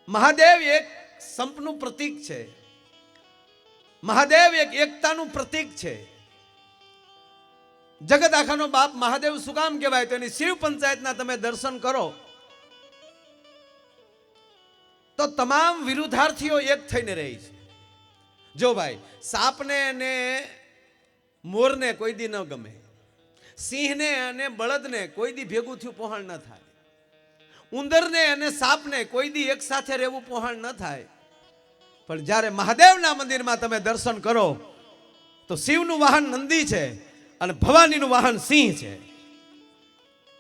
મહાદેવ એક સંપનું પ્રતીક છે. મહાદેવ એક એકતાનું પ્રતીક છે. જગત આખાનો બાપ મહાદેવ શું કામ કહેવાય? તો એની શિવ પંચાયતના તમે દર્શન કરો તો તમામ વિરુદ્ધાર્થીઓ એક થઈને રહી છે. જો ભાઈ, સાપને અને મોરને કોઈ દી ન ગમે, સિંહને અને બળદને કોઈ દી ભેગું થયું પહોંચ ન થાય, ઉંદરને અને સાપને કોઈ દી એક સાથે રહેવું પહોંચ ન થાય. પણ જ્યારે મહાદેવના મંદિરમાં તમે દર્શન કરો તો શિવનું વાહન નંદી છે અને ભવાનીનું વાહન સિંહ છે.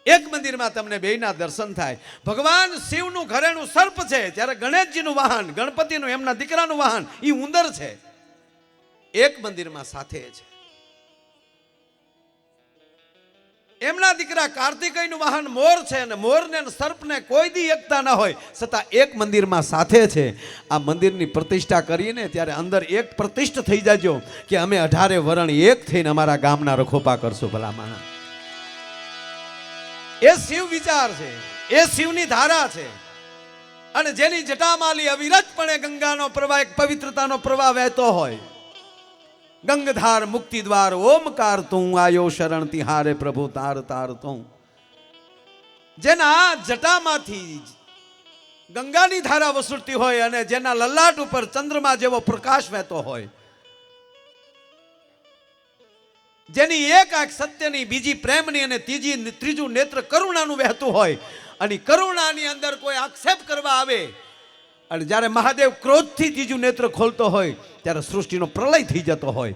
એક મંદિરમાં તમને બેયના દર્શન થાય. ભગવાન શિવનું ઘરેણું સર્પ છે, જ્યારે ગણેશજીનું વાહન, ગણપતિનું, એમના દીકરાનું વાહન એ ઉંદર છે. એક મંદિરમાં સાથે છે. એમના દીકરા કાર્તિકેયનું વાહન મોર છે અને મોરને સર્પને કોઈ દી એકતા ન હોય છતાં એક મંદિરમાં સાથે છે. આ મંદિરની પ્રતિષ્ઠા કરીને ત્યારે અંદર એક પ્રતિષ્ઠ થઈ જાજો કે અમે 18 વરણ એક થઈને અમારા ગામના રખોપા કરશું. ભલા માણસ, એ શિવ વિચાર છે, એ શિવની ધારા છે. અને જેની જટામાલી અવિરતપણે ગંગાનો પ્રવાહ, એક પવિત્રતાનો પ્રવાહ વહેતો હોય. ગંગધાર મુક્તિ દ્વાર ઓમકાર તું આયો શરણ તિહારે પ્રભુ તાર તાર તું. જેના જટામાંથી ગંગાની ધારા વસુરતી હોય અને જેના લલાટ ઉપર ચંદ્રમા જેવો પ્રકાશ વહેતો હોય, જેની એક આંખ સત્યની, બીજી પ્રેમની અને ત્રીજું નેત્ર કરુણાનું વહેતું હોય, અને કરુણાની અંદર કોઈ આક્ષેપ કરવા આવે અને જ્યારે મહાદેવ ક્રોધથી ત્રીજું નેત્ર ખોલતો હોય ત્યારે સૃષ્ટિનો પ્રલય થઈ જતો હોય.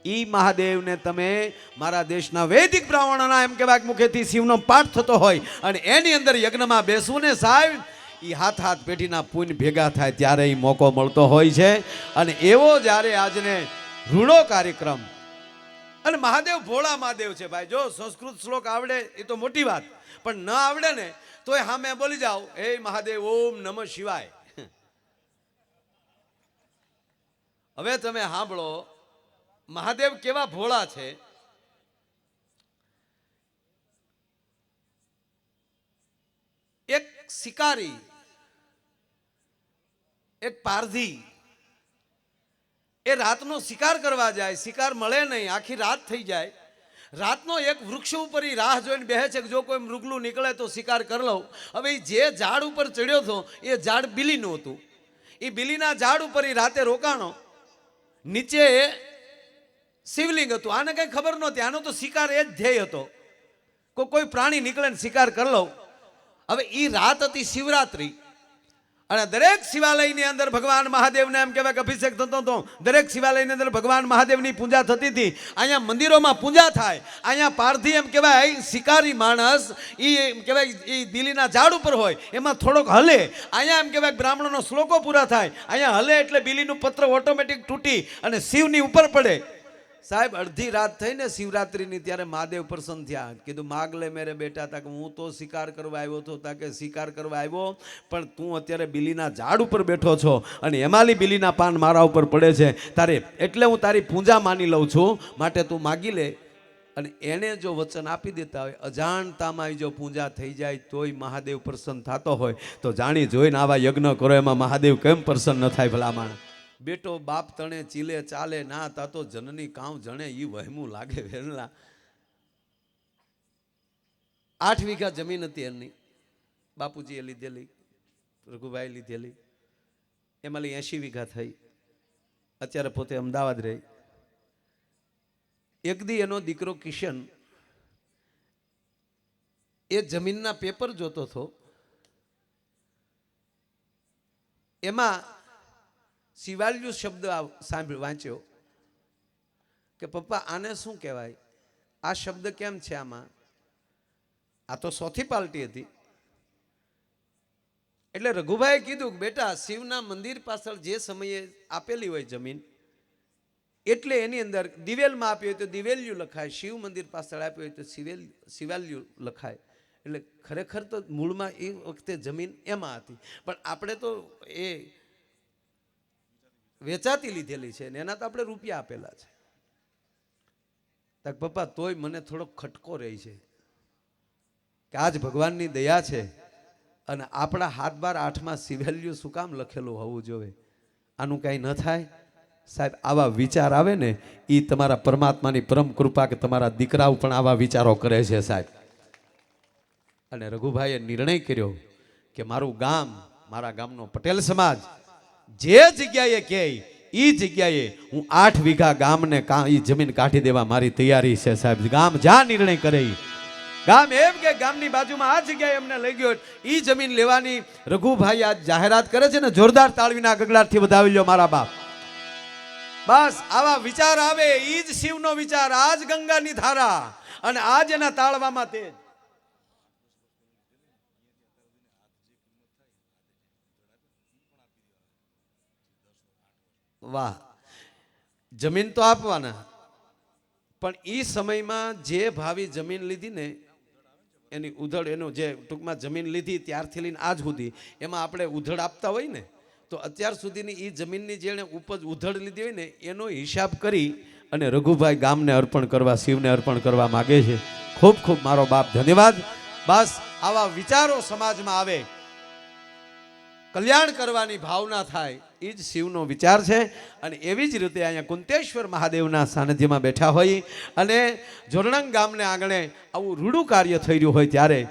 ઈ મહાદેવને તમે મારા દેશના વૈદિક બ્રાહ્મણોના એમ કહેવાય મુખેથી શિવનો પાઠ થતો હોય અને એની અંદર યજ્ઞમાં બેસવું ને સાહેબ, એ હાથ હાથ પેઢીના પુણ્ય ભેગા થાય ત્યારે એ મોકો મળતો હોય છે. અને એવો જ્યારે આજને રૂડો કાર્યક્રમ, અને મહાદેવ ભોળા મહાદેવ છે ભાઈ. જો સંસ્કૃત શ્લોક આવડે એ તો મોટી વાત, પણ ન આવડે ને તોય સામે બોલી જાઓ, હે મહાદેવ ઓમ નમઃ શિવાય. હવે તમે સાંભળો મહાદેવ કેવા ભોળા છે. એક શિકારી, એક પારધી, એ રાતનો શિકાર કરવા જાય, શિકાર મળે નહીં, આખી રાત થઈ જાય. રાતનો એક વૃક્ષ ઉપર રાહ જોઈને બેહે છે કે જો કોઈ મૃગલું નીકળે તો શિકાર કરી લઉં. હવે જે ઝાડ ઉપર ચડ્યો હતો એ ઝાડ બિલીનું હતું. એ બિલીના ઝાડ ઉપર એ રાતે રોકાણો. નીચે શિવલિંગ હતું. આને કઈ ખબર નહોતી, આનો તો શિકાર એ જ ધ્યેય હતો, કોઈ પ્રાણી નીકળે ને શિકાર કરી લઉં. હવે એ રાત હતી શિવરાત્રી, અને દરેક શિવાલયની અંદર ભગવાન મહાદેવને એમ કહેવાય કે અભિષેક થતો હતો. દરેક શિવાલયની અંદર ભગવાન મહાદેવની પૂજા થતી હતી. અહીંયા મંદિરોમાં પૂજા થાય. અહીંયા પારધી એમ કહેવાય શિકારી માણસ, એ એમ કહેવાય એ દિલ્હીના ઝાડ ઉપર હોય, એમાં થોડોક હલે. અહીંયા એમ કહેવાય બ્રાહ્મણોનો શ્લોકો પૂરા થાય. અહીંયા હલે એટલે બિલીનું પત્ર ઓટોમેટિક તૂટી અને શિવની ઉપર પડે. સાહેબ, અડધી રાત થઈને શિવરાત્રીની, ત્યારે મહાદેવ પ્રસન્ન થયા. કીધું માગ લે મેરે બેટા. તા કે હું તો શિકાર કરવા આવ્યો હતો. તા કે શિકાર કરવા આવ્યો, પણ તું અત્યારે બિલીના ઝાડ ઉપર બેઠો છો અને એમાંલી બિલીના પાન મારા ઉપર પડે છે તારે, એટલે હું તારી પૂજા માની લઉં છું, માટે તું માગી લે. અને એણે જો વચન આપી દેતા હોય, અજાણતામાં જો પૂજા થઈ જાય તોય મહાદેવ પ્રસન્ન થતો હોય, તો જાણી જોઈને આવા યજ્ઞ કરો, એમાં મહાદેવ કેમ પ્રસન્ન ન થાય? ભલામણ બેટો બાપ તણે ચીલે ચાલે ના, તા તો જનની કામ જણે ઈ વહેમું લાગે વેરલા. 8 વીઘા જમીન હતી એમની, બાપુજીએ લીધેલી, રઘુભાઈ લીધેલી. એમાં 80 વીઘા થઈ. અત્યારે પોતે અમદાવાદ રહી. એક દી એનો દીકરો કિશન એ જમીનના પેપર જોતો હતો. એમાં શિવાલ્યુ શબ્દ વાંચ્યો કે પપ્પા આને શું કહેવાય? આ શબ્દ કેમ છે આમાં? આ તો ચોથી પાલટી હતી. એટલે રઘુભાઈએ કીધું કે બેટા, શિવના મંદિર પાછળ જે સમયે આપેલી હોય જમીન, એટલે એની અંદર દિવેલમાં આપી હોય તો દિવેલ્યુ લખાય, શિવ મંદિર પાછળ આપ્યું હોય તો શિવાલ્યુ લખાય. એટલે ખરેખર તો મૂળમાં એ વખતે જમીન એમાં હતી, પણ આપણે તો એ વેચાતી લીધેલી છે ને એના તો આપણે રૂપિયા આપેલા છે. પપ્પા તોય મને થોડો ખટકો રહી છે કે આજ ભગવાનની દયા છે અને આપણા હાથ બાર આઠમાં સિવેલ્યુ શું કામ લખેલું હોવું જોઈએ? આનું કાંઈ ન થાય સાહેબ? આવા વિચાર આવે ને એ તમારા પરમાત્માની પરમ કૃપા કે તમારા દીકરાઓ પણ આવા વિચારો કરે છે સાહેબ. અને રઘુભાઈએ નિર્ણય કર્યો કે મારું ગામ, મારા ગામનો પટેલ સમાજ જે જગ્યાએ કહે એ જગ્યાએ હું 8 વીઘા ગામને એ જમીન કાઢી દેવા મારી તૈયારી છે સાહેબ. ગામ જ્યાં નિર્ણય કરે ગામ એમ કે ગામની બાજુમાં આ જગ્યાએ એમને લઈ ગયો એ જમીન લેવાની રઘુભાઈ આજ જાહેરાત કરે છે ને. જોરદાર તાળવીના ગગડાટથી વધાવી લ્યો મારા બાપ. બસ આવા વિચાર આવે એ જ શિવનો વિચાર, આજ ગંગાની ધારા અને આજ એના તાળવામાં તેજ. વાહ, જમીન તો આપવાના, પણ એ સમયમાં જે ભાવી જમીન લીધી ને એની ઉધડ, એનું જે ટૂંકમાં જમીન લીધી ત્યારથી લઈને આજ સુધી એમાં આપણે ઉધડ આપતા હોય ને, તો અત્યાર સુધીની એ જમીનની જેણે ઉપજ ઉધડ લીધી હોય ને એનો હિસાબ કરી અને રઘુભાઈ ગામને અર્પણ કરવા, શિવને અર્પણ કરવા માગે છે. ખૂબ ખૂબ મારો બાપ ધન્યવાદ. બસ આવા વિચારો સમાજમાં આવે, કલ્યાણ કરવાની ભાવના થાય, એ જ શિવનો વિચાર છે. અને એવી જ રીતે અહીંયા કુંતેશ્વર મહાદેવના સાનિધ્યમાં બેઠા હોય અને જોરણંગ ગામને આંગણે આવું રૂડું કાર્ય થઈ રહ્યું હોય ત્યારે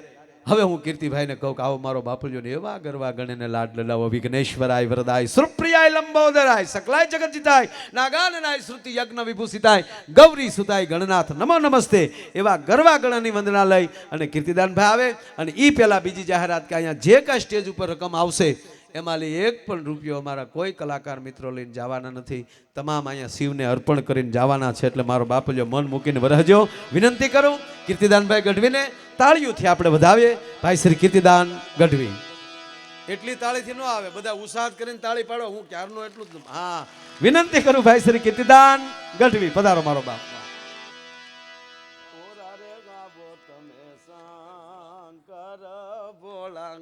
હવે હું કીર્તિભાઈને કહું કે આવો મારો બાપુજીને એવા ગરવા ગણને લાડ લડાવો. વિઘ્નેશ્વરાય વરદાય સુપ્રિયાય લંબોદરાય સકલાય જગતજીતાય નાગાનનાય શ્રુતિ યજ્ઞ વિભૂષિતાય ગૌરી સુતાય ગણનાથ નમો નમસ્તે એવા ગરવા ગણની વંદના લઈ અને કીર્તિદાનભાઈ આવે. અને એ પહેલા બીજી જાહેરાત કે અહીંયા જે કાંઈ સ્ટેજ ઉપર રકમ આવશે એમાં એક પણ રૂપિયો અમારા કોઈ કલાકાર મિત્રો લઈને જવાના નથી. તમામ અહીંયા શિવને અર્પણ કરીને જવાના છે. એટલે મારો બાપુજો મન મૂકીને વરહજો. વિનંતી કરું કીર્તિદાનભાઈ ગઢવીને તાળીઓથી આપણે વધાવીએ. ભાઈ શ્રી કીર્તિદાન ગઢવી. એટલી તાળીથી ન આવે, બધા ઉત્સાહ કરીને તાળી પાડો. હું ક્યારનો એટલું જ. હા, વિનંતી કરું ભાઈ શ્રી કીર્તિદાન ગઢવી પધારો મારો બાપ. તમે શંકર ભોળા